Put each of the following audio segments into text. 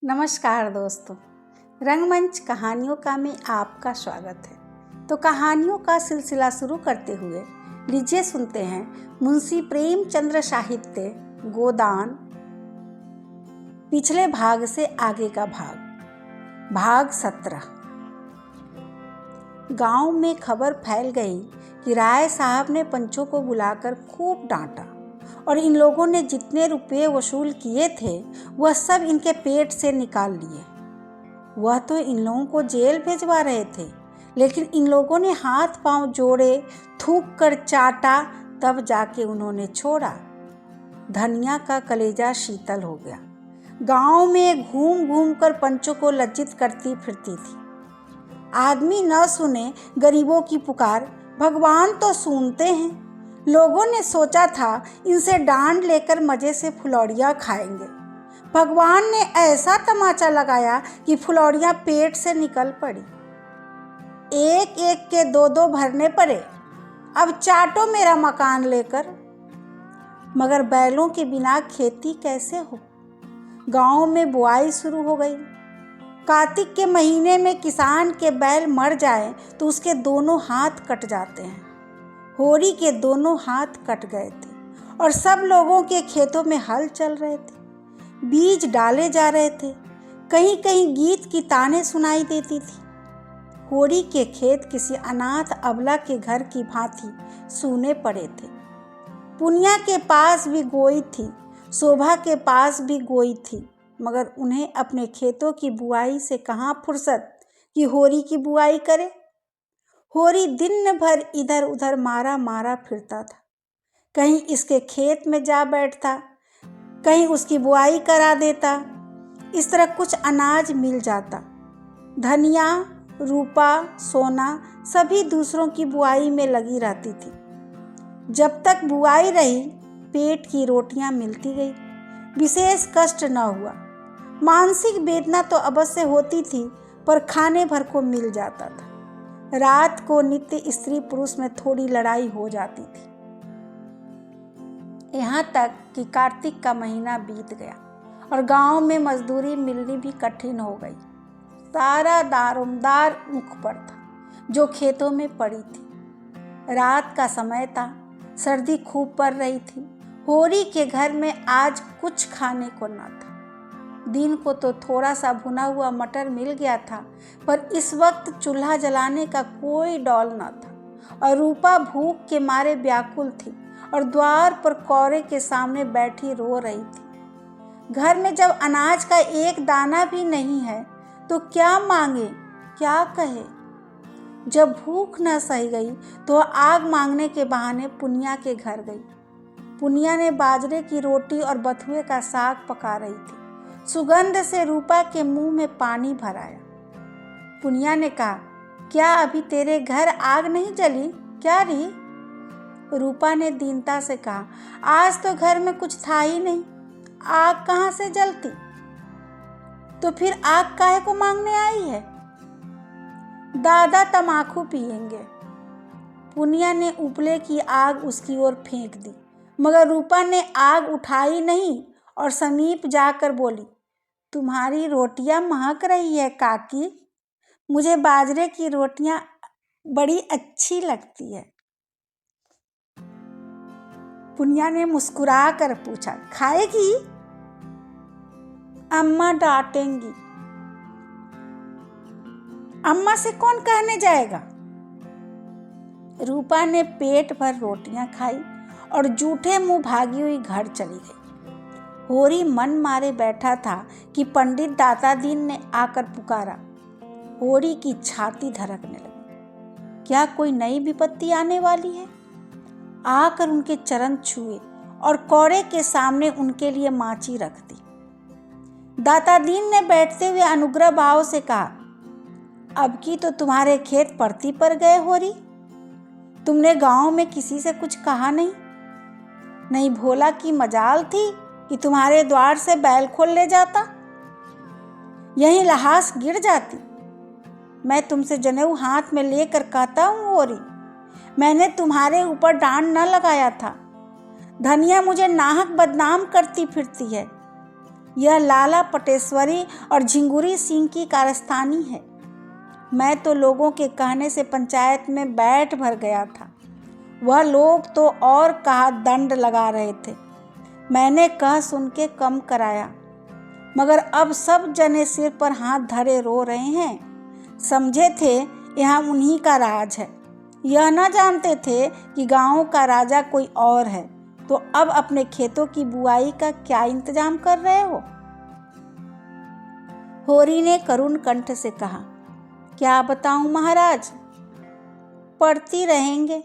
नमस्कार दोस्तों, रंगमंच कहानियों का में आपका स्वागत है। तो कहानियों का सिलसिला शुरू करते हुए लीजिए सुनते हैं मुंशी प्रेमचंद्र साहित्य गोदान पिछले भाग से आगे का भाग 17। गांव में खबर फैल गई कि राय साहब ने पंचों को बुलाकर खूब डांटा और इन लोगों ने जितने रुपये वसूल किए थे वह सब इनके पेट से निकाल लिए। वह तो इन लोगों को जेल भिजवा रहे थे, लेकिन इन लोगों ने हाथ पांव जोड़े, थूक कर चाटा, तब जाके उन्होंने छोड़ा। धनिया का कलेजा शीतल हो गया। गांव में घूम घूम कर पंचों को लज्जित करती फिरती थी। आदमी न सुने गरीबों की पुकार, भगवान तो सुनते हैं। लोगों ने सोचा था इनसे डांड लेकर मजे से फुलौड़ियाँ खाएंगे। भगवान ने ऐसा तमाचा लगाया कि फुलौड़ियाँ पेट से निकल पड़ी। एक एक के दो भरने पड़े। अब चाटो मेरा मकान लेकर। मगर बैलों के बिना खेती कैसे हो। गांव में बुआई शुरू हो गई। कार्तिक के महीने में किसान के बैल मर जाए तो उसके दोनों हाथ कट जाते हैं। होरी के दोनों हाथ कट गए थे और सब लोगों के खेतों में हल चल रहे थे। बीज डाले जा रहे थे। कहीं कहीं गीत की तानें सुनाई देती थी। होरी के खेत किसी अनाथ अबला के घर की भांति सूने पड़े थे। पुनिया के पास भी गोई थी, शोभा के पास भी गोई थी, मगर उन्हें अपने खेतों की बुआई से कहाँ फुर्सत कि होरी की बुआई करे। होरी दिन भर इधर उधर मारा फिरता था। कहीं इसके खेत में जा बैठता, कहीं उसकी बुआई करा देता। इस तरह कुछ अनाज मिल जाता। धनिया, रूपा, सोना सभी दूसरों की बुआई में लगी रहती थी। जब तक बुआई रही पेट की रोटियां मिलती गई। विशेष कष्ट न हुआ। मानसिक वेदना तो अवश्य होती थी, पर खाने भर को मिल जाता था। रात को नित्य स्त्री पुरुष में थोड़ी लड़ाई हो जाती थी। यहाँ तक कि कार्तिक का महीना बीत गया और गांव में मजदूरी मिलनी भी कठिन हो गई। सारा दारोमदार मुख पर था जो खेतों में पड़ी थी। रात का समय था, सर्दी खूब पड़ रही थी। होरी के घर में आज कुछ खाने को न था। दिन को तो थोड़ा सा भुना हुआ मटर मिल गया था, पर इस वक्त चूल्हा जलाने का कोई डौल न था और रूपा भूख के मारे व्याकुल थी और द्वार पर कौरे के सामने बैठी रो रही थी। घर में जब अनाज का एक दाना भी नहीं है तो क्या मांगे, क्या कहे। जब भूख न सही गई तो आग मांगने के बहाने पुनिया के घर गई। पुनिया ने बाजरे की रोटी और बथुए का साग पका रही थी। सुगंध से रूपा के मुंह में पानी भर आया। पुनिया ने कहा, क्या अभी तेरे घर आग नहीं जली क्या री? रूपा ने दीनता से कहा, आज तो घर में कुछ था ही नहीं, आग कहाँ से जलती? तो फिर आग काहे को मांगने आई है? दादा तमाकू पिएंगे। पुनिया ने उपले की आग उसकी ओर फेंक दी, मगर रूपा ने आग उठाई नहीं और समीप जाकर बोली, तुम्हारी रोटियां महक रही है काकी, मुझे बाजरे की रोटियां बड़ी अच्छी लगती है। पुनिया ने मुस्कुरा कर पूछा, खाएगी? अम्मा डांटेंगी। अम्मा से कौन कहने जाएगा? रूपा ने पेट भर रोटियां खाई और जूठे मुंह भागी हुई घर चली गई। होरी मन मारे बैठा था कि पंडित दाता दीन ने आकर पुकारा। होरी की छाती धड़कने लगी। क्या कोई नई विपत्ति आने वाली है? आकर उनके चरण छुए और कौड़े के सामने उनके लिए माची रख दी। दाता दीन ने बैठते हुए अनुग्रह भाव से कहा, अब की तो तुम्हारे खेत परती पर गए होरी। तुमने गांव में किसी से कुछ कहा नहीं भोला की मजाल थी कि तुम्हारे द्वार से बैल खोल ले जाता, यहीं लहास गिर जाती। मैं तुमसे जनेऊ हाथ में लेकर कहता हूँ होरी, मैंने तुम्हारे ऊपर डांड न लगाया था। धनिया मुझे नाहक बदनाम करती फिरती है। यह लाला पटेश्वरी और झिंगुरी सिंह की कारस्तानी है। मैं तो लोगों के कहने से पंचायत में बैठ भर गया था। वह लोग तो और कहा दंड लगा रहे थे। मैंने कह सुन के कम कराया, मगर अब सब जने सिर पर हाथ धरे रो रहे हैं। समझे थे यहाँ उन्हीं का राज है, यह न जानते थे कि गाँव का राजा कोई और है। तो अब अपने खेतों की बुआई का क्या इंतजाम कर रहे हो? होरी ने करुण कंठ से कहा, क्या बताऊं महाराज, पढ़ती रहेंगे।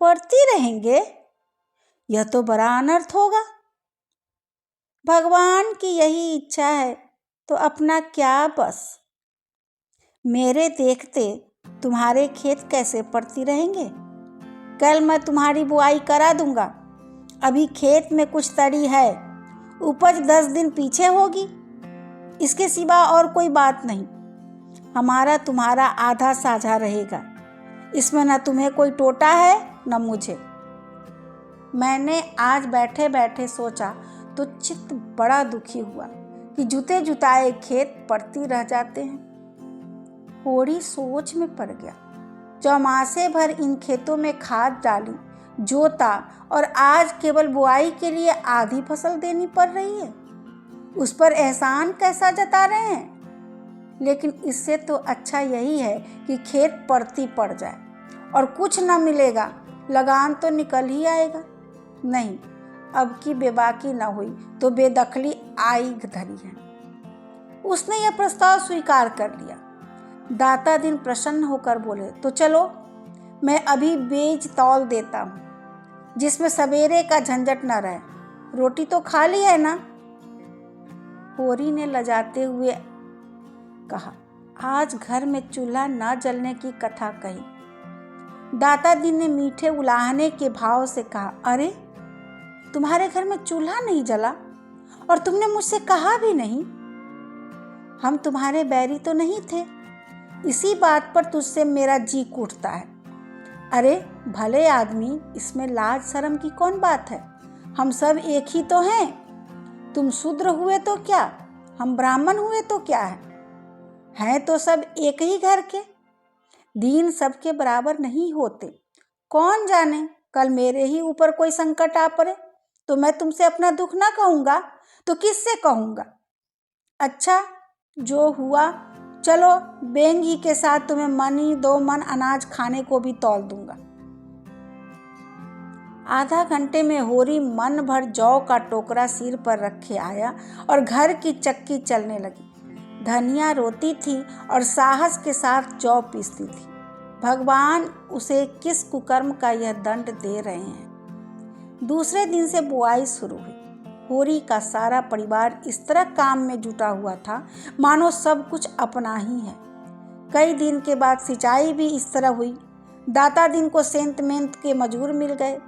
पढ़ती रहेंगे? यह तो बड़ा अनर्थ होगा। भगवान की यही इच्छा है तो अपना क्या बस। मेरे देखते तुम्हारे खेत कैसे पड़ती रहेंगे? कल मैं तुम्हारी बुआई करा दूंगा। अभी खेत में कुछ तड़ी है, उपज 10 दिन पीछे होगी, इसके सिवा और कोई बात नहीं। हमारा तुम्हारा आधा साझा रहेगा, इसमें न तुम्हें कोई टोटा है न मुझे। मैंने आज बैठे बैठे सोचा तो चित्त बड़ा दुखी हुआ कि जुते जुताए खेत पड़ती रह जाते हैं। होरी सोच में पड़ गया। चौमासे भर इन खेतों में खाद डाली, जोता, और आज केवल बुआई के लिए आधी फसल देनी पड़ रही है। उस पर एहसान कैसा जता रहे हैं। लेकिन इससे तो अच्छा यही है कि खेत पड़ती पड़ जाए और कुछ न मिलेगा, लगान तो निकल ही आएगा। नहीं, अब की बेबाकी न हुई तो बेदखली आई धरी है। उसने यह प्रस्ताव स्वीकार कर लिया। दाता दिन प्रसन्न होकर बोले, तो चलो मैं अभी बेच तौल देता हूँ, जिसमें सवेरे का झंझट न रहे। रोटी तो खा ली है ना? होरी ने लजाते हुए कहा, आज घर में चूल्हा न जलने की कथा कही। दाता दिन ने मीठे उलाहने के भाव से कहा, अरे तुम्हारे घर में चूल्हा नहीं जला और तुमने मुझसे कहा भी नहीं। हम तुम्हारे बैरी तो नहीं थे, इसी बात पर तुझसे मेरा जी कूटता है। अरे भले आदमी, इसमें लाज शर्म की कौन बात है? हम सब एक ही तो हैं। तुम शूद्र हुए तो क्या, हम ब्राह्मण हुए तो क्या हैं तो सब एक ही घर के। दीन सबके बराबर नहीं होते। कौन जाने कल मेरे ही ऊपर कोई संकट आ पड़े तो मैं तुमसे अपना दुख ना कहूँगा तो किससे कहूँगा? अच्छा, जो हुआ, चलो बेंगी के साथ तुम्हें मनी 2 मन अनाज खाने को भी तौल दूंगा। आधा घंटे में होरी मन भर जौ का टोकरा सिर पर रखे आया और घर की चक्की चलने लगी। धनिया रोती थी और साहस के साथ जौ पीसती थी। भगवान उसे किस कुकर्म का यह दंड दे रहे हैं। दूसरे दिन से बुआई शुरू हुई। होरी का सारा परिवार इस तरह काम में जुटा हुआ था मानो सब कुछ अपना ही है। कई दिन के बाद सिंचाई भी इस तरह हुई। दाता दिन को सेंत मेंत के मजूर मिल गए।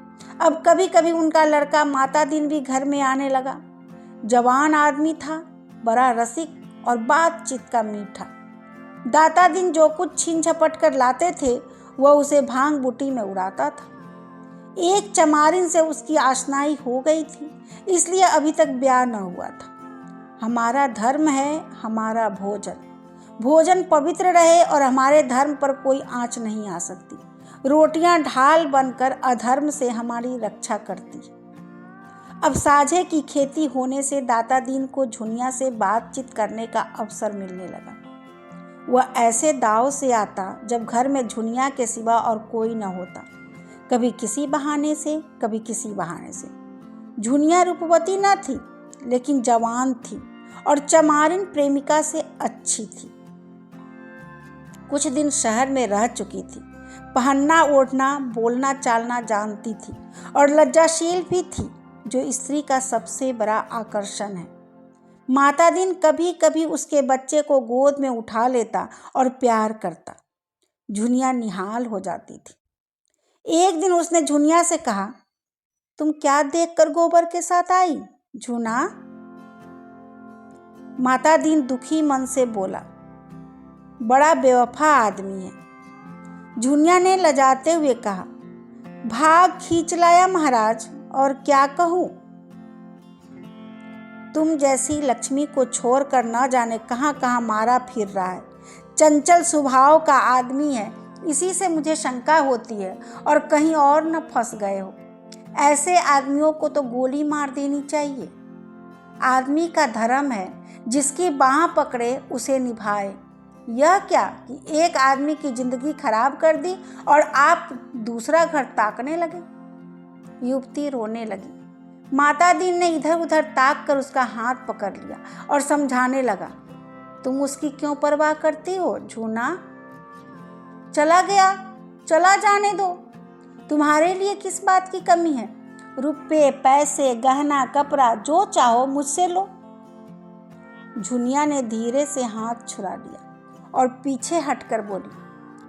अब कभी कभी उनका लड़का माता दिन भी घर में आने लगा। जवान आदमी था, बड़ा रसिक और बातचीत का मीठा। दाता दिन जो कुछ छीन झपट कर लाते थे वह उसे भांग बूटी में उड़ाता था। एक चमारिन से उसकी आशनाई हो गई थी, इसलिए अभी तक ब्याह न हुआ था। हमारा धर्म है हमारा भोजन, भोजन पवित्र रहे और हमारे धर्म पर कोई आंच नहीं आ सकती। रोटियां ढाल बनकर अधर्म से हमारी रक्षा करती। अब साझे की खेती होने से दाता दीन को झुनिया से बातचीत करने का अवसर मिलने लगा। वह ऐसे दाव से आता जब घर में झुनिया के सिवा और कोई न होता। कभी किसी बहाने से, कभी किसी बहाने से। झुनिया रूपवती न थी, लेकिन जवान थी और चमारिन प्रेमिका से अच्छी थी। कुछ दिन शहर में रह चुकी थी। पहनना ओढ़ना, बोलना चालना जानती थी और लज्जाशील भी थी, जो स्त्री का सबसे बड़ा आकर्षण है। माता दिन कभी कभी उसके बच्चे को गोद में उठा लेता और प्यार करता। झुनिया निहाल हो जाती थी। एक दिन उसने झुनिया से कहा, तुम क्या देखकर गोबर के साथ आई झुना? माता दिन दुखी मन से बोला, बड़ा बेवफा आदमी है। झुनिया ने लजाते हुए कहा, भाग खींच लाया महाराज, और क्या कहूँ। तुम जैसी लक्ष्मी को छोड़कर न जाने कहाँ कहाँ मारा फिर रहा है। चंचल स्वभाव का आदमी है, इसी से मुझे शंका होती है, और कहीं और न फंस गए हो। ऐसे आदमियों को तो गोली मार देनी चाहिए। आदमी का धर्म है जिसकी बाह पकड़े उसे निभाए। यह क्या कि एक आदमी की जिंदगी खराब कर दी और आप दूसरा घर ताकने लगे। युवती रोने लगी। माता दीन ने इधर उधर ताक कर उसका हाथ पकड़ लिया और समझाने लगा, तुम उसकी क्यों परवाह करती हो झूना? चला गया, चला जाने दो। तुम्हारे लिए किस बात की कमी है? रुपए पैसे गहना कपड़ा जो चाहो मुझसे लो। झुनिया ने धीरे से हाथ छुड़ा लिया और पीछे हटकर बोली,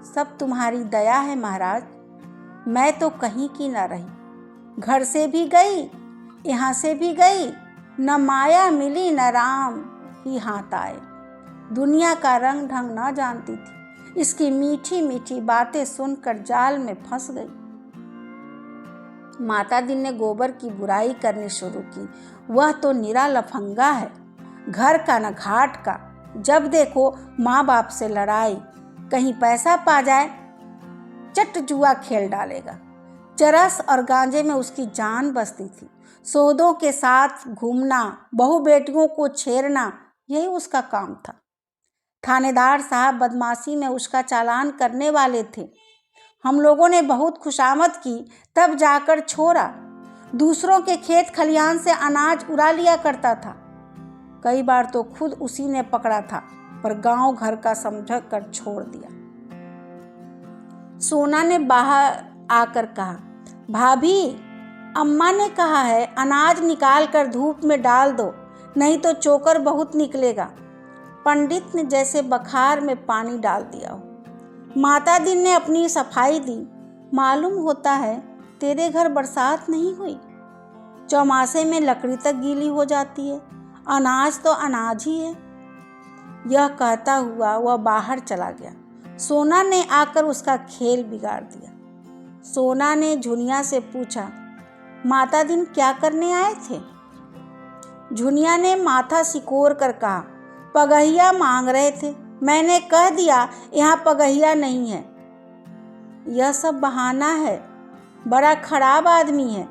सब तुम्हारी दया है महाराज। मैं तो कहीं की न रही, घर से भी गई, यहाँ से भी गई, न माया मिली न राम ही हाथ आए। दुनिया का रंग ढंग न जानती थी, इसकी मीठी मीठी बातें सुनकर जाल में फंस गई। माता दीन ने गोबर की बुराई करनी शुरू की। वह तो निरा लफंगा है, घर का न घाट का। जब देखो माँ बाप से लड़ाई, कहीं पैसा पा जाए चट जुआ खेल डालेगा। चरस और गांजे में उसकी जान बसती थी। सौदों के साथ घूमना, बहू बेटियों को छेड़ना, यही उसका काम था। थानेदार साहब बदमाशी में उसका चालान करने वाले थे। हम लोगों ने बहुत खुशामद की, तब जाकर छोड़ा। दूसरों के खेत खलिहान से अनाज उड़ा लिया करता था। कई बार तो खुद उसी ने पकड़ा था, पर गांव घर का समझकर छोड़ दिया। सोना ने बाहर आकर कहा, भाभी, अम्मा ने कहा है अनाज निकाल कर धूप में डाल दो, नहीं तो चोकर बहुत निकलेगा। पंडित ने जैसे बखार में पानी डाल दिया हो। माता दीन ने अपनी सफाई दी। मालूम होता है तेरे घर बरसात नहीं हुई। चौमासे में लकड़ी तक गीली हो जाती है, अनाज तो अनाज ही है। यह कहता हुआ वह बाहर चला गया। सोना ने आकर उसका खेल बिगाड़ दिया। सोना ने झुनिया से पूछा, माता दीन क्या करने आए थे? झुनिया ने माथा सिकोड़ कर कहा, पगहिया मांग रहे थे। मैंने कह दिया यहाँ पगहिया नहीं है। यह सब बहाना है, बड़ा खराब आदमी है।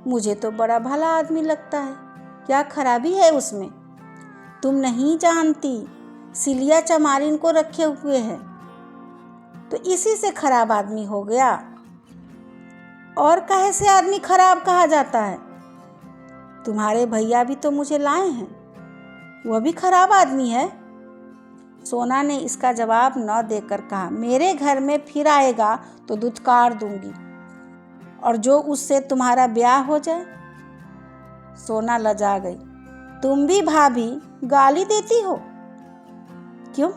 मुझे तो बड़ा भला आदमी लगता है, क्या खराबी है उसमें? तुम नहीं जानती, सिलिया चमारिन को रखे हुए है, तो इसी से खराब आदमी हो गया। और कहे से आदमी खराब कहा जाता है? तुम्हारे भैया भी तो मुझे लाए हैं, वह भी खराब आदमी है। सोना ने इसका जवाब न देकर कहा, मेरे घर में फिर आएगा तो दुत्कार दूंगी, और जो उससे तुम्हारा ब्याह हो जाए। सोना लजा गई। तुम भी भाभी गाली देती हो? क्यों,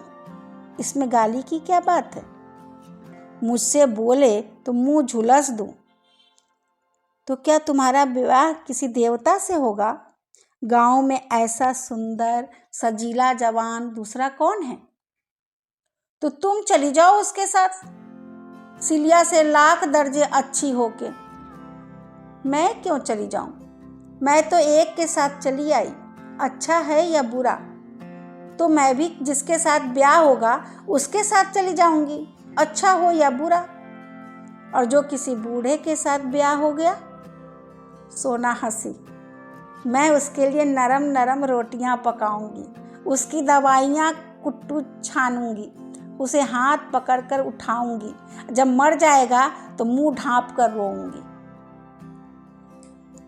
इसमें गाली की क्या बात है? मुझसे बोले तो मुंह झुलस दूं। तो क्या तुम्हारा विवाह किसी देवता से होगा? गांव में ऐसा सुंदर सजीला जवान दूसरा कौन है? तो तुम चली जाओ उसके साथ, सिलिया से लाख दर्जे अच्छी होके। मैं क्यों चली जाऊं? मैं तो एक के साथ चली आई, अच्छा है या बुरा, तो मैं भी जिसके साथ ब्याह होगा उसके साथ चली जाऊंगी, अच्छा हो या बुरा। और जो किसी बूढ़े के साथ ब्याह हो गया? सोना हंसी। मैं उसके लिए नरम नरम रोटियां पकाऊंगी, उसकी दवाइयां कुट्टू छानूंगी, उसे हाथ पकड़कर उठाऊंगी, जब मर जाएगा तो मुंह ढांप कर रोऊंगी।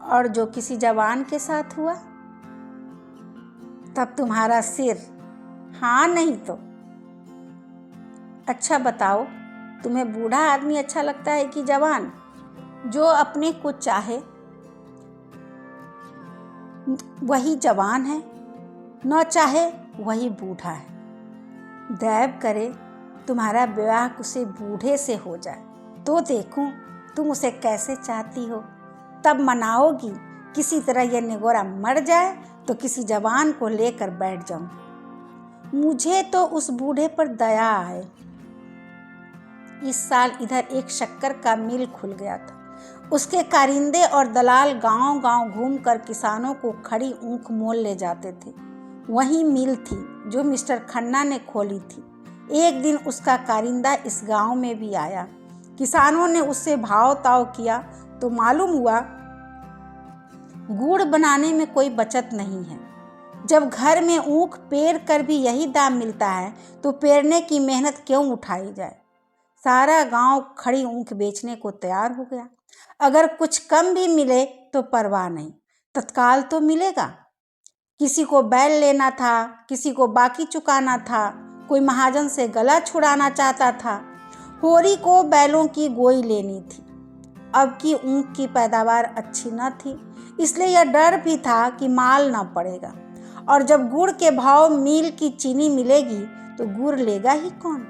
और जो किसी जवान के साथ हुआ, तब तुम्हारा सिर हाँ नहीं तो। अच्छा बताओ, तुम्हें बूढ़ा आदमी अच्छा लगता है कि जवान? जो अपने को चाहे वही जवान है, न चाहे वही बूढ़ा है। दैव करे तुम्हारा विवाह किसी बूढ़े से हो जाए, तो देखूं तुम उसे कैसे चाहती हो, तब मनाओगी। किसी तरह यह निगोरा मर जाए तो किसी जवान को लेकर बैठ जाऊं। मुझे तो उस बूढ़े पर दया आए। इस साल इधर एक शक्कर का मिल खुल गया था। उसके कारिंदे और दलाल गांव-गांव घूमकर किसानों को खड़ी ऊख मोल ले जाते थे। वही मिल थी जो मिस्टर खन्ना ने खोली थी। एक दिन उसका कारिंदा इस गांव में भी आया। किसानों ने उससे भाव ताव किया तो मालूम हुआ गुड़ बनाने में कोई बचत नहीं है। जब घर में ऊख पेर कर भी यही दाम मिलता है तो पेरने की मेहनत क्यों उठाई जाए। सारा गांव खड़ी ऊख बेचने को तैयार हो गया। अगर कुछ कम भी मिले तो परवाह नहीं, तत्काल तो मिलेगा। किसी को बैल लेना था, किसी को बाकी चुकाना था, कोई महाजन से गला छुड़ाना चाहता था। होरी को बैलों की गोई लेनी थी। अब की ऊख की पैदावार अच्छी न थी, इसलिए यह डर भी था कि माल न पड़ेगा, और जब गुड़ के भाव मील की चीनी मिलेगी तो गुड़ लेगा ही कौन।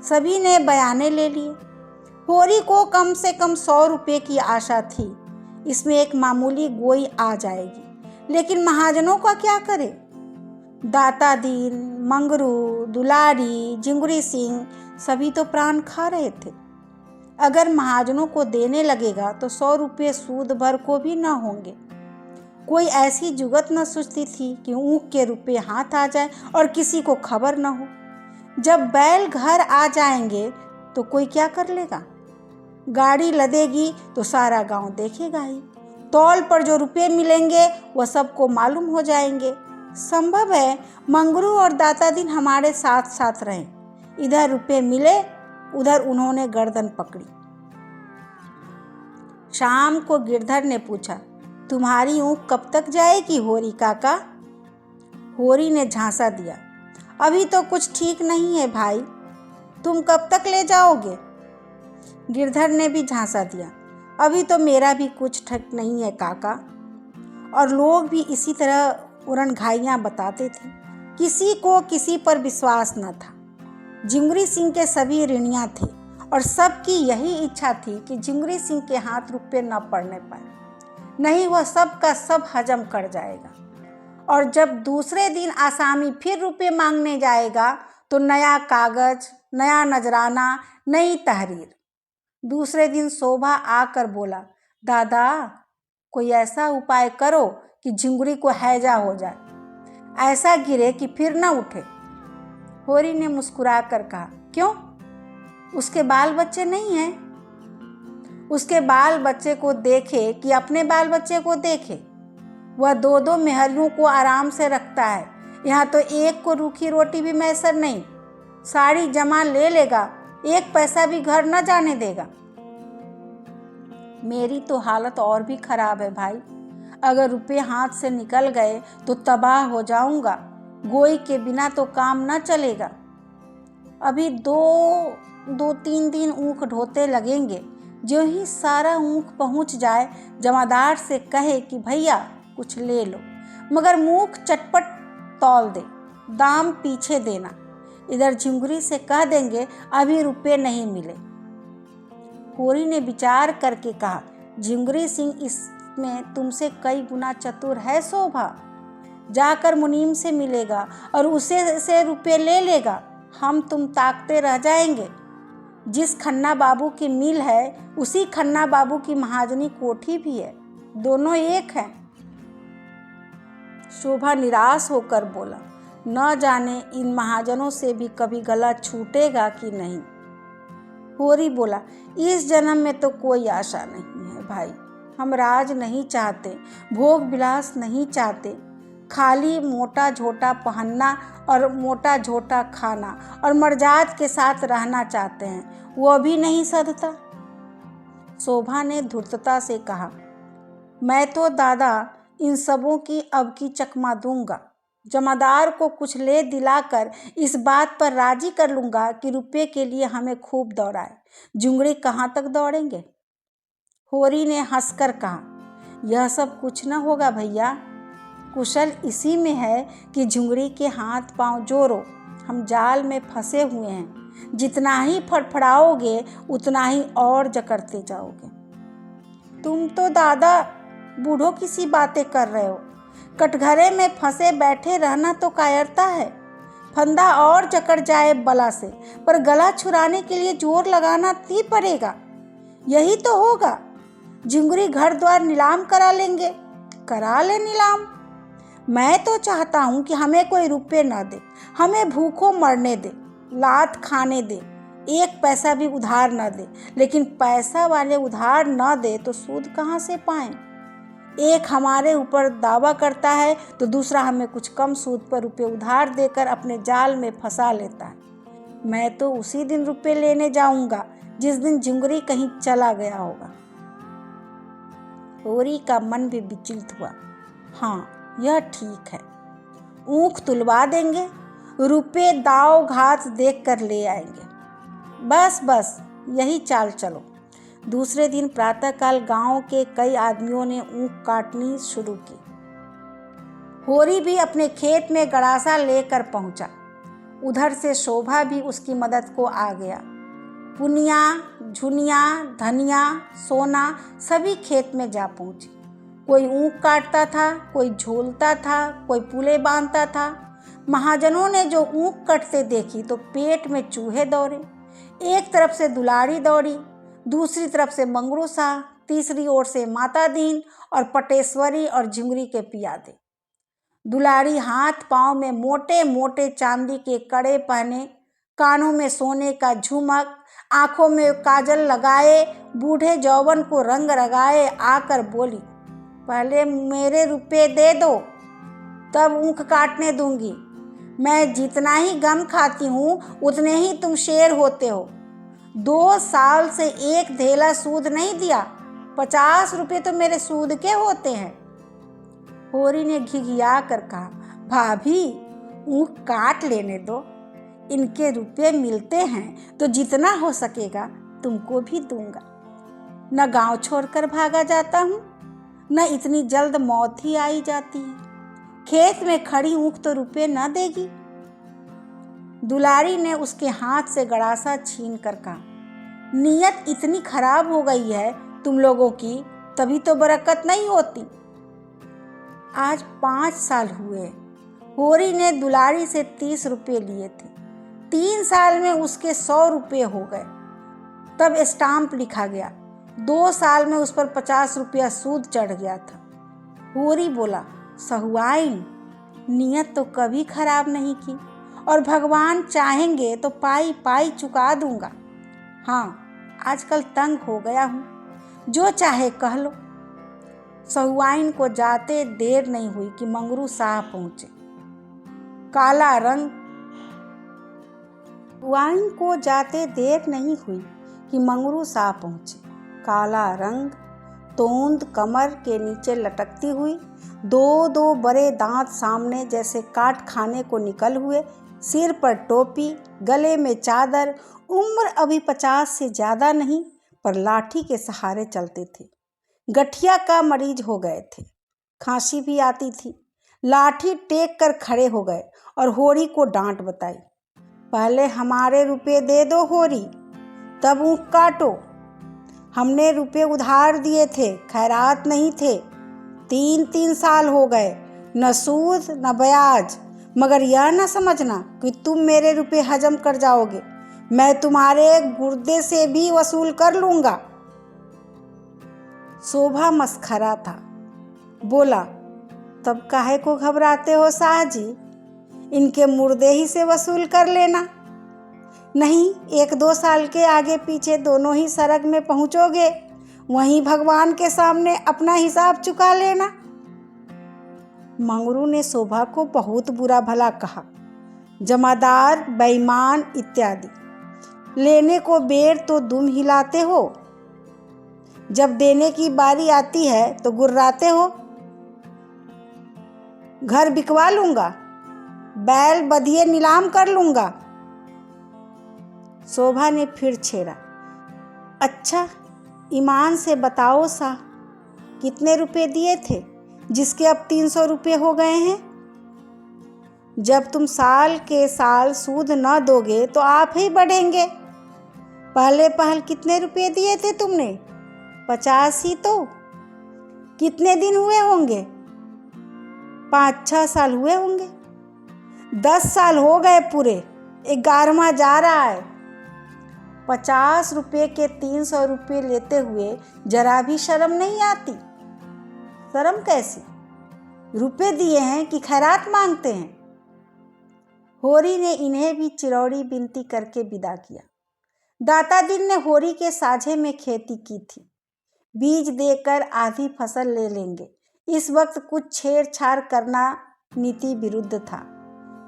सभी ने बयाने ले लिए। होरी को कम से कम 100 रुपये की आशा थी, इसमें एक मामूली गोई आ जाएगी। लेकिन महाजनों का क्या करे। दाता दीन, मंगरू, दुलारी, जिंगरी सिंह सभी तो प्राण खा रहे थे। अगर महाजनों को देने लगेगा तो 100 रुपये सूद भर को भी न होंगे। कोई ऐसी जुगत न सूझती थी कि ऊख के रुपये हाथ आ जाए और किसी को खबर न हो। जब बैल घर आ जाएंगे तो कोई क्या कर लेगा। गाड़ी लदेगी तो सारा गांव देखेगा ही। तौल पर जो रुपये मिलेंगे वह सबको मालूम हो जाएंगे। संभव है मंगरू और दाता दिन हमारे साथ साथ रहें। इधर रुपये मिले, उधर उन्होंने गर्दन पकड़ी। शाम को गिरधर ने पूछा, तुम्हारी ऊँख कब तक जाएगी होरी काका। होरी ने झांसा दिया, अभी तो कुछ ठीक नहीं है भाई, तुम कब तक ले जाओगे। गिरधर ने भी झांसा दिया, अभी तो मेरा भी कुछ ठीक नहीं है काका। और लोग भी इसी तरह उड़नघाइयाँ बताते थे। किसी को किसी पर विश्वास न था। जिंगरी सिंह के सभी ऋणियाँ थे और सबकी यही इच्छा थी कि जिंगरी सिंह के हाथ रुपये न पड़ने पाए, नहीं वह सब का सब हजम कर जाएगा। और जब दूसरे दिन आसामी फिर रुपये मांगने जाएगा तो नया कागज, नया नजराना, नई तहरीर। दूसरे दिन शोभा आकर बोला, दादा कोई ऐसा उपाय करो कि झिंगुरी को हैजा हो जाए, ऐसा गिरे कि फिर न उठे। होरी ने मुस्कुरा कर कहा, क्यों, उसके बाल बच्चे नहीं हैं। उसके बाल बच्चे को देखे कि अपने बाल बच्चे को देखे। वह 2-2 मेहरियों को आराम से रखता है, यहाँ तो एक को रूखी रोटी भी मैसर नहीं। साड़ी जमा ले लेगा, 1 पैसा भी घर न जाने देगा। मेरी तो हालत और भी खराब है भाई, अगर रुपये हाथ से निकल गए तो तबाह हो जाऊंगा। गोई के बिना तो काम न चलेगा। अभी 2-3 दिन ऊँख ढोते लगेंगे। जो ही सारा ऊँख पहुँच जाए, जमादार से कहे कि भैया कुछ ले लो, मगर मूख चटपट तौल दे, दाम पीछे देना। इधर झिंगुरी से कह देंगे अभी रुपये नहीं मिले। होरी ने विचार करके कहा, झिंगुरी सिंह इसमें तुमसे कई गुना चतुर है शोभा। जाकर मुनीम से मिलेगा और उसे से रुपये ले लेगा। हम तुम ताकते रह जाएंगे। जिस खन्ना बाबू की मिल है उसी खन्ना बाबू की महाजनी कोठी भी है, दोनों एक हैं। शोभा निराश होकर बोला, न जाने इन महाजनों से भी कभी गला छूटेगा कि नहीं। होरी बोला, इस जन्म में तो कोई आशा नहीं है भाई। हम राज नहीं चाहते, भोग विलास नहीं चाहते, खाली मोटा झोटा पहनना और मोटा झोटा खाना और मर्जाद के साथ रहना चाहते हैं, वो भी नहीं सधता। शोभा ने धूर्तता से कहा, मैं तो दादा इन सबों की अब की चकमा दूंगा। जमादार को कुछ ले दिलाकर इस बात पर राजी कर लूँगा कि रुपये के लिए हमें खूब दौड़ाए। जुंगड़ी कहाँ तक दौड़ेंगे। होरी ने हंसकर कहा, यह सब कुछ न होगा भैया, कुशल इसी में है कि झुंगड़ी के हाथ पांव जोड़ो। हम जाल में फंसे हुए हैं, जितना ही फड़फड़ाओगे उतना ही और जकड़ते जाओगे। तुम तो दादा बूढ़ों की सी बातें कर रहे हो। कटघरे में फंसे बैठे रहना तो कायरता है। फंदा और जकड़ जाए बला से, पर गला छुड़ाने के लिए जोर लगाना ही पड़ेगा। यही तो होगा झिंगुरी घर द्वार नीलाम करा लेंगे। करा ले नीलाम। मैं तो चाहता हूँ कि हमें कोई रुपए न दे, हमें भूखों मरने दे, लात खाने दे, एक पैसा भी उधार न दे। लेकिन पैसा वाले उधार न दे तो सूद कहाँ से पाएं? एक हमारे ऊपर दावा करता है तो दूसरा हमें कुछ कम सूद पर रुपए उधार देकर अपने जाल में फंसा लेता है। मैं तो उसी दिन रुपए लेने जाऊंगा जिस दिन झिंगुरी कहीं चला गया होगा। होरी का मन भी विचलित हुआ। हाँ, यह ठीक है, ऊख तुलवा देंगे, रुपए दाव घात देख कर ले आएंगे। बस बस यही चाल चलो। दूसरे दिन प्रातःकाल गांव के कई आदमियों ने ऊख काटनी शुरू की। होरी भी अपने खेत में गड़ासा लेकर पहुंचा। उधर से शोभा भी उसकी मदद को आ गया। पुनिया, झुनिया, धनिया, सोना सभी खेत में जा पहुंची। कोई ऊख काटता था, कोई झोलता था, कोई पुले बांधता था। महाजनों ने जो ऊख कटते देखी तो पेट में चूहे दौड़े। एक तरफ से दुलारी दौड़ी, दूसरी तरफ से मंगरू शाह, तीसरी ओर से माता दीन और पटेश्वरी और झिंगुरी के पियादे। दुलारी हाथ पांव में मोटे मोटे चांदी के कड़े पहने, कानों में सोने का झुमक, आंखों में काजल लगाए, बूढ़े जौवन को रंग लगाए आकर बोली, पहले मेरे रुपए दे दो, तब ऊख काटने दूंगी। मैं जितना ही गम खाती हूँ उतने ही तुम शेर होते हो। 2 साल से एक धेला सूद नहीं दिया, 50 रुपये तो मेरे सूद के होते हैं। होरी ने घिघिया कर कहा, भाभी ऊख काट लेने दो, इनके रुपये मिलते हैं तो जितना हो सकेगा तुमको भी दूंगा। न गांव छोड़कर भागा जाता हूँ, न इतनी जल्द मौत ही आई जाती है। खेत में खड़ी ऊख तो रुपये न देगी। दुलारी ने उसके हाथ से गड़ासा छीन कर कहा, नीयत इतनी खराब हो गई है तुम लोगों की, तभी तो बरकत नहीं होती। आज 5 साल हुए होरी ने दुलारी से 30 रुपये लिए थे। 3 साल में उसके 100 रुपये हो गए। तब स्टाम्प लिखा गया। 2 साल में उस पर 50 रुपया सूद चढ़ गया था। होरी बोला, सहुआइन, नियत तो कभी खराब नहीं की और भगवान चाहेंगे तो पाई पाई चुका दूंगा। हाँ, आजकल तंग हो गया हूँ, जो चाहे कह लो। सहुआइन को जाते देर नहीं हुई कि मंगरू शाह पहुंचे। काला रंग सहुआइन को जाते देर नहीं हुई कि मंगरू शाह पहुंचे। काला रंग, तोंद कमर के नीचे लटकती हुई, 2 बड़े दांत सामने जैसे काट खाने को निकल हुए, सिर पर टोपी, गले में चादर, उम्र अभी 50 से ज़्यादा नहीं, पर लाठी के सहारे चलते थे। गठिया का मरीज हो गए थे, खांसी भी आती थी। लाठी टेक कर खड़े हो गए और होरी को डांट बताई, पहले हमारे रुपए दे दो होरी, तब ऊख काटो। हमने रुपए उधार दिए थे, खैरात नहीं थे। 3 साल हो गए, न सूद न ब्याज। मगर यह न समझना कि तुम मेरे रुपए हजम कर जाओगे, मैं तुम्हारे गुर्दे से भी वसूल कर लूंगा। शोभा मस्खरा था। बोला, तब काहे को घबराते हो शाह जी, इनके मुर्दे ही से वसूल कर लेना। नहीं, 1-2 साल के आगे पीछे दोनों ही सरग में पहुंचोगे, वहीं भगवान के सामने अपना हिसाब चुका लेना। मंगरू ने शोभा को बहुत बुरा भला कहा, जमादार, बेईमान इत्यादि। लेने को बेर तो तुम हिलाते हो, जब देने की बारी आती है तो गुर्राते हो। घर बिकवा लूंगा, बैल बधिये नीलाम कर लूंगा। शोभा ने फिर छेड़ा, अच्छा ईमान से बताओ सा, कितने रुपए दिए थे जिसके अब 300 रुपये हो गए हैं? जब तुम साल के साल सूद न दोगे तो आप ही बढ़ेंगे। पहल कितने रुपये दिए थे तुमने? 50 ही तो। कितने दिन हुए होंगे? 5-6 साल हुए होंगे। 10 साल हो गए पूरे, 11वां जा रहा है। 50 रुपये के 300 रुपये लेते हुए जरा भी शर्म नहीं आती? शर्म कैसी? रुपए दिए हैं कि खैरात मांगते हैं? होरी ने इन्हें भी चिरौड़ी विनती करके विदा किया। दाता दीन ने होरी के साझे में खेती की थी। बीज देकर आधी फसल ले लेंगे। इस वक्त कुछ छेड़छाड़ करना नीति विरुद्ध था।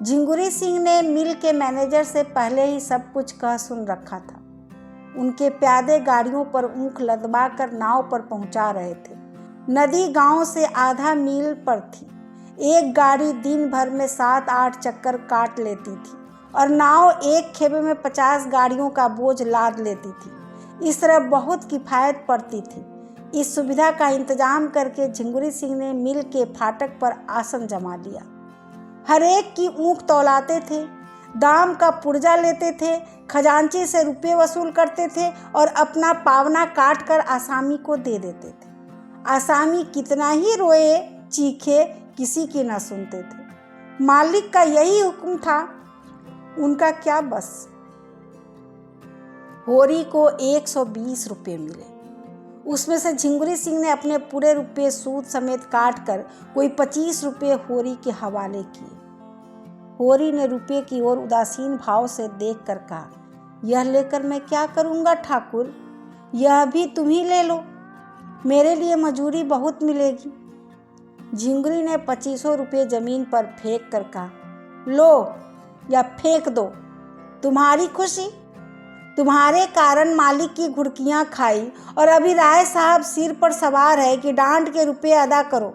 झिंगुरी सिंह ने मिल के मैनेजर से पहले ही सब कुछ कह सुन रखा था। उनके प्यादे गाड़ियों पर ऊँख लदवा कर नाव पर पहुंचा रहे थे। नदी गांव से आधा मील पर थी। एक गाड़ी दिन भर में 7-8 चक्कर काट लेती थी और नाव एक खेपे में 50 गाड़ियों का बोझ लाद लेती थी। इस तरह बहुत किफ़ायत पड़ती थी। इस सुविधा का इंतजाम करके झिंगुरी सिंह ने मिल के फाटक पर आसन जमा लिया। हर एक की ऊँख तौलाते थे, दाम का पुर्जा लेते थे, खजांची से रुपये वसूल करते थे और अपना पावना काट कर आसामी को दे देते थे। आसामी कितना ही रोए चीखे, किसी की ना सुनते थे। मालिक का यही हुक्म था, उनका क्या बस। होरी को 120 रुपये मिले। उसमें से झिंगुरी सिंह ने अपने पूरे रुपये सूद समेत काट कर कोई 25 रुपये होरी के हवाले किए। होरी ने रुपये की ओर उदासीन भाव से देख कर कहा, यह लेकर मैं क्या करूँगा ठाकुर? यह भी तुम ही ले लो, मेरे लिए मजूरी बहुत मिलेगी। झिंगुरी ने 2500 रुपये जमीन पर फेंक कर कहा, लो या फेंक दो, तुम्हारी खुशी। तुम्हारे कारण मालिक की घुड़कियां खाई और अभी राय साहब सिर पर सवार है कि डांट के रुपये अदा करो।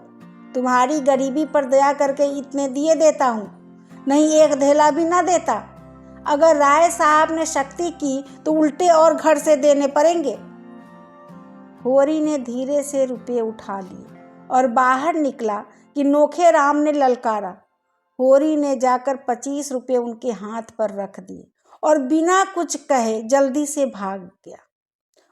तुम्हारी गरीबी पर दया करके इतने दिए देता हूँ, नहीं एक धेला भी ना देता। अगर राय साहब ने शक्ति की तो उल्टे और घर से देने पड़ेंगे। होरी ने धीरे से रुपये उठा लिए और बाहर निकला कि नोखे राम ने ललकारा। होरी ने जाकर 25 रुपये उनके हाथ पर रख दिए और बिना कुछ कहे जल्दी से भाग गया।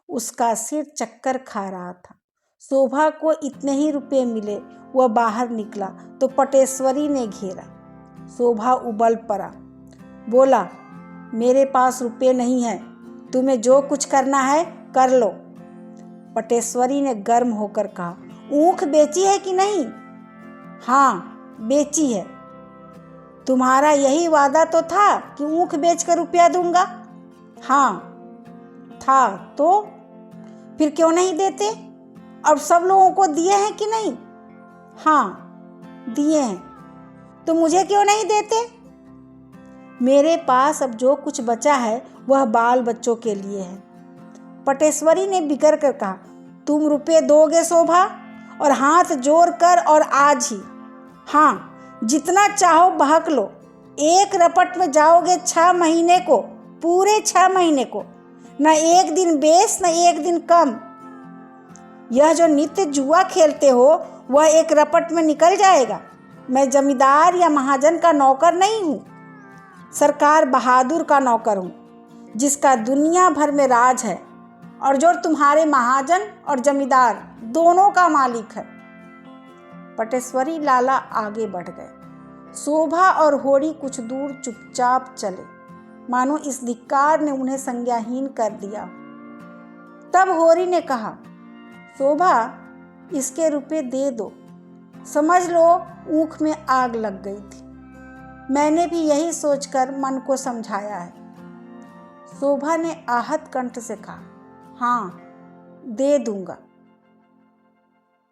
उसका सिर चक्कर खा रहा था। शोभा को इतने ही रुपये मिले। वह बाहर निकला तो पटेश्वरी ने घेरा। शोभा उबल पड़ा, बोला, मेरे पास रुपये नहीं है, तुम्हें जो कुछ करना है कर लो। पटेश्वरी ने गर्म होकर कहा, ऊँख बेची है कि नहीं? हाँ बेची है। तुम्हारा यही वादा तो था कि ऊँख बेचकर रुपया दूंगा? हाँ था। तो फिर क्यों नहीं देते? अब सब लोगों को दिए हैं कि नहीं? हाँ दिए हैं। तो मुझे क्यों नहीं देते? मेरे पास अब जो कुछ बचा है वह बाल बच्चों के लिए है। पटेश्वरी ने बिगड़ कर कहा, तुम रुपये दोगे शोभा? और हाथ जोड़ कर और आज ही। हाँ जितना चाहो बहक लो। एक रपट में जाओगे 6 महीने को, पूरे 6 महीने को। न एक दिन बेस न एक दिन कम। यह जो नित्य जुआ खेलते हो वह एक रपट में निकल जाएगा। मैं जमींदार या महाजन का नौकर नहीं हूँ, सरकार बहादुर का नौकर हूँ, जिसका दुनिया भर में राज है और जो तुम्हारे महाजन और जमींदार दोनों का मालिक है। पटेश्वरी लाला आगे बढ़ गए। शोभा और होरी कुछ दूर चुपचाप चले, मानो इस धिक्कार ने उन्हें संज्ञाहीन कर दिया। तब होरी ने कहा, शोभा इसके रुपये दे दो। समझ लो ऊँख में आग लग गई थी। मैंने भी यही सोचकर मन को समझाया है। शोभा ने आहत कंठ से कहा, हाँ दे दूंगा।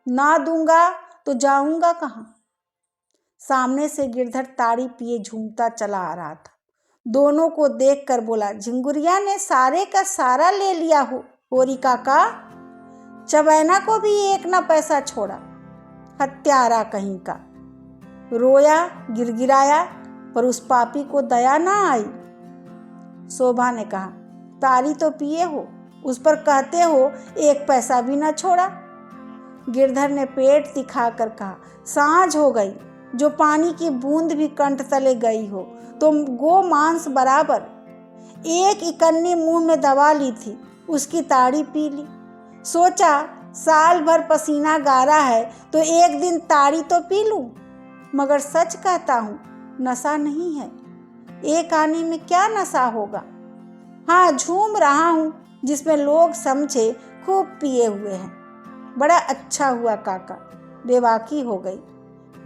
ना दूंगा तो जाऊंगा कहाँ? सामने से गिरधर ताड़ी पिए झूमता चला आ रहा था। दोनों को देखकर बोला, झिंगुरिया ने सारे का सारा ले लिया हो होरी काका। चबैना को भी एक ना पैसा छोड़ा। हत्यारा कहीं का। रोया गिरगिराया पर उस पापी को दया ना आई। शोभा ने कहा, तारी तो पिए हो, उस पर कहते हो एक पैसा भी ना छोड़ा। गिरधर ने पेट दिखाकर कहा, सांझ हो गई, जो पानी की बूंद भी कंठ तले गई हो तो गो मांस बराबर। एक इकन्नी मुंह में दबा ली थी, उसकी ताड़ी पी ली। सोचा साल भर पसीना गारा है तो एक दिन ताड़ी तो पी लूं। मगर सच कहता हूँ नशा नहीं है। एक आने में क्या नशा होगा? हाँ, झूम रहा हूँ जिसमें लोग समझे खूब पिए हुए हैं। बड़ा अच्छा हुआ काका, बेबाकी हो गई।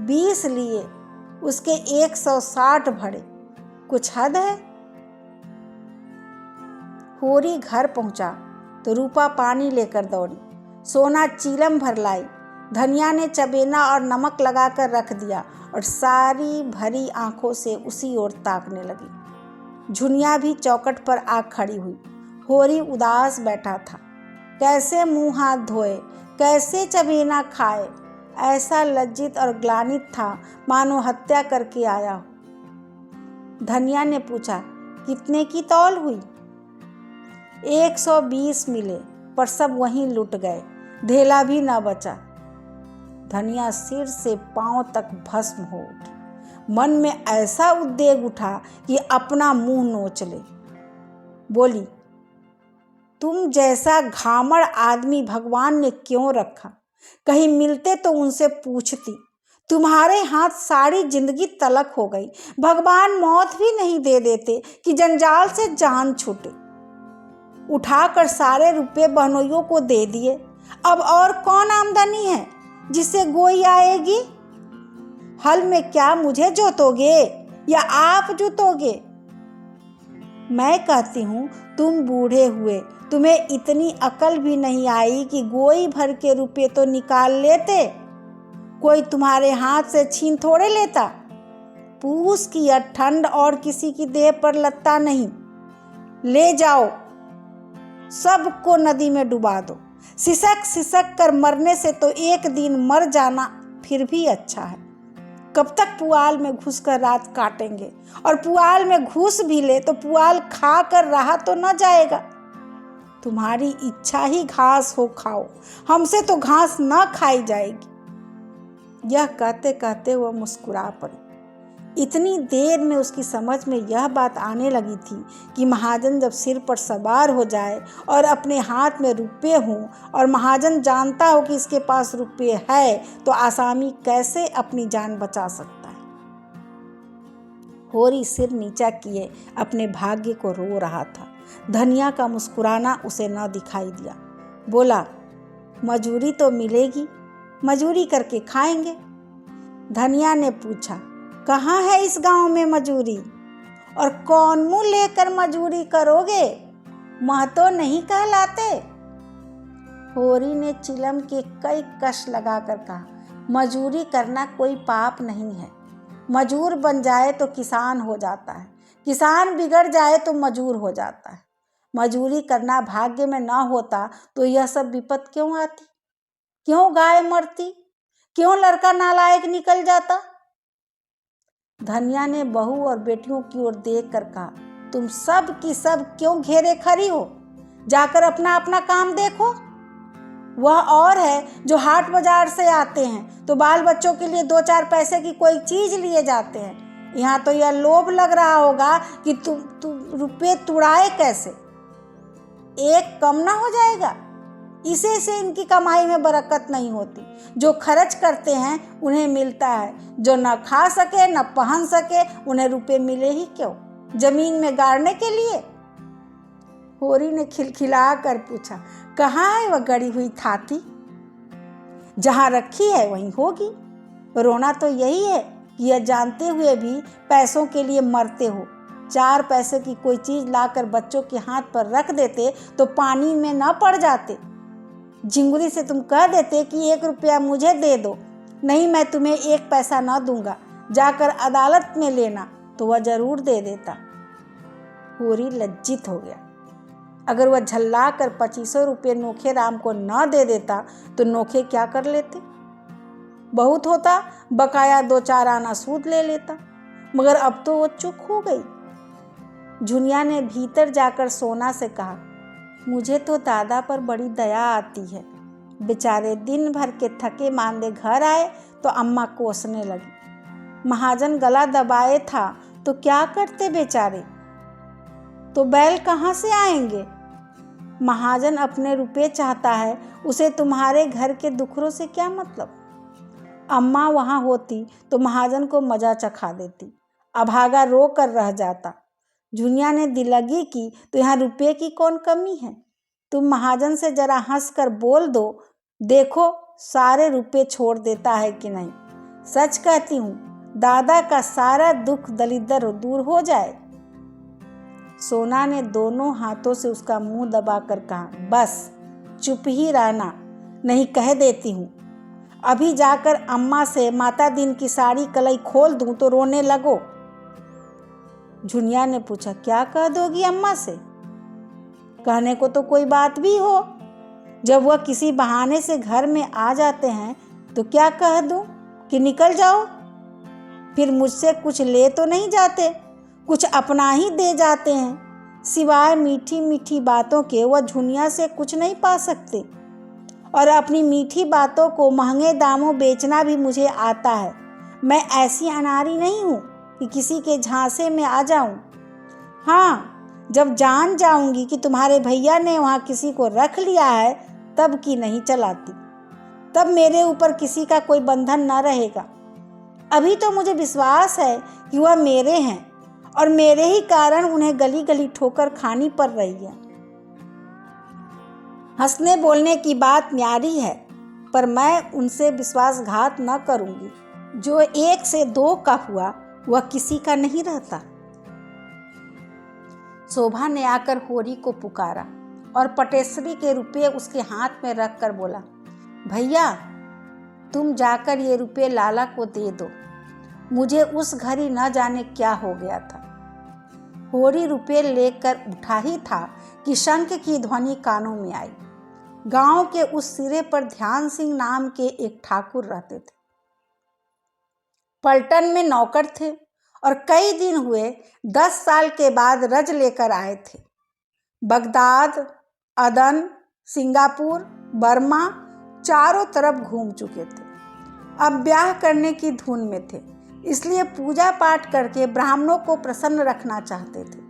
20 लिए, उसके 160 भरे, कुछ हद है। होरी घर पहुंचा तो रूपा पानी लेकर दौड़ी। सोना चीलम भर लाई। धनिया ने चबेना और नमक लगाकर रख दिया और सारी भरी आंखों से उसी ओर ताकने लगी। झुनिया भी चौखट पर आ खड़ी हुई। होरी उदास बैठा था। कैसे मुंह हाथ धोए, कैसे चबेना खाए, ऐसा लज्जित और ग्लानित था मानो हत्या करके आया हो। धनिया ने पूछा, कितने की तौल हुई? 120 मिले, पर सब वहीं लुट गए, धेला भी न बचा। धनिया सिर से पांव तक भस्म हो उठी। मन में ऐसा उद्वेग उठा कि अपना मुंह नोच ले। बोली, तुम जैसा घामड़ आदमी भगवान ने क्यों रखा? कहीं मिलते तो उनसे पूछती। तुम्हारे हाथ सारी जिंदगी तलक हो गई। भगवान मौत भी नहीं दे देते कि जंजाल से जान छूटे। उठाकर सारे रुपए बहनोइयों को दे दिए। अब और कौन आमदनी है जिससे गोई आएगी? हल में क्या मुझे जोतोगे या आप जोतोगे? मैं कहती हूँ, तुम बूढ़े हुए, तुम्हें इतनी अकल भी नहीं आई कि गोई भर के रुपए तो निकाल लेते। कोई तुम्हारे हाथ से छीन थोड़े लेता। पूस की यह ठंड और किसी की देह पर लत्ता नहीं। ले जाओ, सबको नदी में डुबा दो। सिसक सिसक कर मरने से तो एक दिन मर जाना फिर भी अच्छा है। कब तक पुआल में घुसकर रात काटेंगे? और पुआल में घुस भी ले तो पुआल खा कर रहा तो न जाएगा। तुम्हारी इच्छा ही घास हो खाओ, हमसे तो घास न खाई जाएगी। यह कहते कहते वह मुस्कुरा पड़ी। इतनी देर में उसकी समझ में यह बात आने लगी थी कि महाजन जब सिर पर सवार हो जाए और अपने हाथ में रुपये हों और महाजन जानता हो कि इसके पास रुपये है तो आसामी कैसे अपनी जान बचा सकता है। होरी सिर नीचा किए अपने भाग्य को रो रहा था। धनिया का मुस्कुराना उसे न दिखाई दिया। बोला, मजूरी तो मिलेगी, मजूरी करके खाएंगे। धनिया ने पूछा, कहाँ है इस गांव में मजूरी? और कौन मुंह लेकर मजूरी करोगे? महतो नहीं कहलाते। होरी ने चिलम के कई कश लगाकर कहा, मजूरी करना कोई पाप नहीं है। मजूर बन जाए तो किसान हो जाता है, किसान बिगड़ जाए तो मजूर हो जाता है। मजूरी करना भाग्य में ना होता तो यह सब विपत क्यों आती? क्यों गाय मरती? क्यों लड़का नालायक निकल जाता? धनिया ने बहू और बेटियों की ओर देख कर कहा, तुम सब की सब क्यों घेरे खड़ी हो? जाकर अपना अपना काम देखो। वह और है जो हाट बाजार से आते हैं तो बाल बच्चों के लिए 2-4 पैसे की कोई चीज लिए जाते हैं। यहाँ तो यह लोभ लग रहा होगा कि तुम रुपये तुड़ाए कैसे। एक कम ना हो जाएगा? इसे से इनकी कमाई में बरकत नहीं होती। जो खर्च करते हैं उन्हें मिलता है, जो न खा सके न पहन सके उन्हें रुपए मिले ही क्यों? जमीन में गाड़ने के लिए? होरी ने खिलखिला कर पूछा, कहाँ है वह गड़ी हुई थाती? जहाँ रखी है वहीं होगी। रोना तो यही है कि यह जानते हुए भी पैसों के लिए मरते हो। 4 पैसे की कोई चीज लाकर बच्चों के हाथ पर रख देते तो पानी में न पड़ जाते। झिंगुरी से तुम कह देते कि 1 रुपया मुझे दे दो, नहीं मैं तुम्हें 1 पैसा न दूंगा, जाकर अदालत में लेना, तो वह जरूर दे देता। होरी लज्जित हो गया। अगर वह झल्ला कर 2500 रुपये नोखे राम को न दे देता तो नोखे क्या कर लेते? बहुत होता बकाया 2-4 आना सूद ले लेता, मगर अब तो वो चुप हो गई। झुनिया ने भीतर जाकर सोना से कहा, मुझे तो दादा पर बड़ी दया आती है। बेचारे दिन भर के थके मांदे घर आए तो अम्मा कोसने लगी। महाजन गला दबाए था तो क्या करते बेचारे? तो बैल कहाँ से आएंगे? महाजन अपने रुपए चाहता है, उसे तुम्हारे घर के दुखरों से क्या मतलब? अम्मा वहाँ होती तो महाजन को मजा चखा देती, अभागा रो कर रह जाता। झुनिया ने दिलगी की, तो यहाँ रुपये की कौन कमी है? तुम महाजन से जरा हंस कर बोल दो, देखो सारे रुपये छोड़ देता है कि नहीं। सच कहती हूँ, दादा का सारा दुख दलिद्र दूर हो जाए। सोना ने दोनों हाथों से उसका मुंह दबाकर कहा, बस चुप ही रहना, नहीं कह देती हूँ। अभी जाकर अम्मा से माता दिन की सारी कलाई खोल दूं तो रोने लगो। झुनिया ने पूछा, क्या कह दोगी अम्मा से? कहने को तो कोई बात भी हो। जब वह किसी बहाने से घर में आ जाते हैं तो क्या कह दूं कि निकल जाओ? फिर मुझसे कुछ ले तो नहीं जाते, कुछ अपना ही दे जाते हैं। सिवाय मीठी मीठी बातों के वह झुनिया से कुछ नहीं पा सकते, और अपनी मीठी बातों को महंगे दामों बेचना भी मुझे आता है। मैं ऐसी अनारी नहीं हूँ कि किसी के झांसे में आ जाऊं। हाँ, जब जान जाऊंगी कि तुम्हारे भैया ने वहाँ किसी को रख लिया है, तब की नहीं चलाती। तब मेरे ऊपर किसी का कोई बंधन न रहेगा। अभी तो मुझे विश्वास है कि वह मेरे हैं, और मेरे ही कारण उन्हें गली गली ठोकर खानी पड़ रही है। हंसने बोलने की बात न्यारी है, पर मैं उनसे विश्वासघात न करूंगी। जो 1 से 2 का हुआ वह किसी का नहीं रहता। शोभा ने आकर होरी को पुकारा और पटेश्वरी के रुपये उसके हाथ में रखकर बोला, भैया तुम जाकर ये रुपये लाला को दे दो। मुझे उस घड़ी न जाने क्या हो गया था। होरी रुपये लेकर उठा ही था कि शंख की ध्वनि कानों में आई। गांव के उस सिरे पर ध्यान सिंह नाम के एक ठाकुर रहते थे। पलटन में नौकर थे और कई दिन हुए 10 साल के बाद रज लेकर आए थे। बगदाद, अदन, सिंगापुर, बर्मा चारों तरफ घूम चुके थे। अब ब्याह करने की धुन में थे, इसलिए पूजा पाठ करके ब्राह्मणों को प्रसन्न रखना चाहते थे।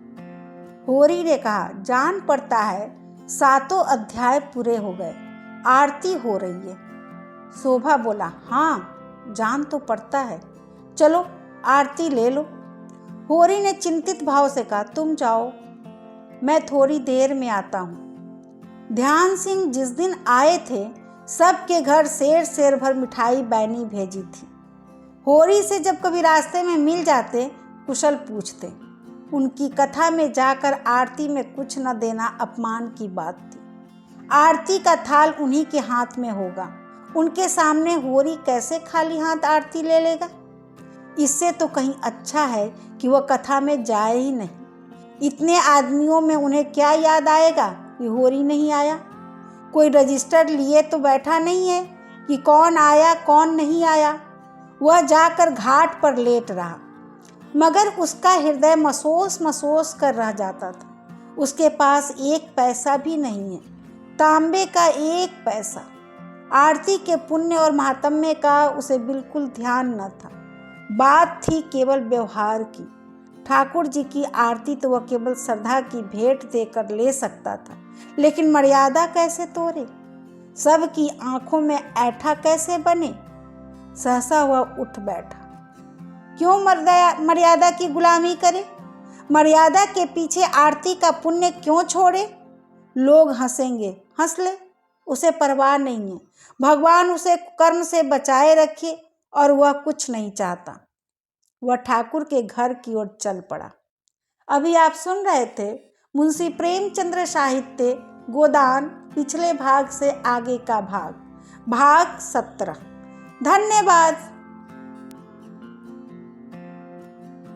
होरी ने कहा, जान पड़ता है 7 अध्याय पूरे हो गए, आरती हो रही है। शोभा बोला, हाँ जान तो पड़ता है, चलो आरती ले लो। होरी ने चिंतित भाव से कहा, तुम जाओ, मैं थोड़ी देर में आता हूँ। ध्यान सिंह जिस दिन आए थे, सबके घर सेर भर मिठाई बैनी भेजी थी। होरी से जब कभी रास्ते में मिल जाते, कुशल पूछते। उनकी कथा में जाकर आरती में कुछ न देना अपमान की बात थी। आरती का थाल उन्हीं के हाथ में होगा, उनके सामने होरी कैसे खाली हाथ आरती ले लेगा? इससे तो कहीं अच्छा है कि वह कथा में जाए ही नहीं। इतने आदमियों में उन्हें क्या याद आएगा कि होरी नहीं आया? कोई रजिस्टर लिए तो बैठा नहीं है कि कौन आया कौन नहीं आया। वह जाकर घाट पर लेट रहा, मगर उसका हृदय मसोस मसोस कर रह जाता था। उसके पास 1 पैसा भी नहीं है, तांबे का 1 पैसा। आरती के पुण्य और महात्म्य का उसे बिल्कुल ध्यान न था। बात थी केवल व्यवहार की। ठाकुर जी की आरती तो वह केवल श्रद्धा की भेंट देकर ले सकता था, लेकिन मर्यादा कैसे तोड़े? सबकी आंखों में ऐठा कैसे बने? सहसा वह उठ बैठा। क्यों मर्यादा की गुलामी करे? मर्यादा के पीछे आरती का पुण्य क्यों छोड़े? लोग हंसेंगे, हंस ले, उसे परवाह नहीं है। भगवान उसे कर्म से बचाए रखे और वह कुछ नहीं चाहता। वह ठाकुर के घर की ओर चल पड़ा। अभी आप सुन रहे थे मुंशी प्रेमचंद्र साहित्य गोदान, पिछले भाग से आगे का भाग 17। धन्यवाद।